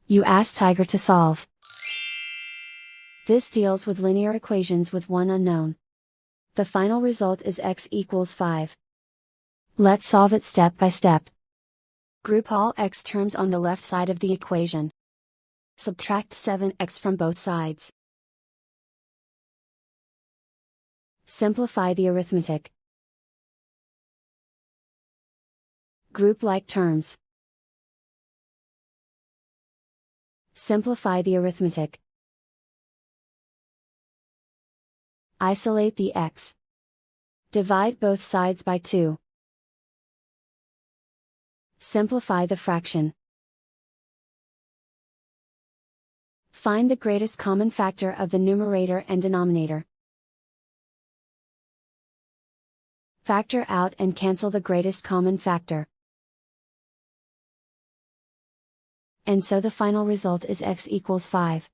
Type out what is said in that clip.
You ask Tiger to solve. This deals with linear equations with one unknown. The final result is x equals 5. Let's solve it step by step. Group all x terms on the left side of the equation. Subtract 7x from both sides. Simplify the arithmetic. Group like terms. Simplify the arithmetic. Isolate the x. Divide both sides by 2. Simplify the fraction. Find the greatest common factor of the numerator and denominator. Factor out and cancel the greatest common factor. And so the final result is x equals 5.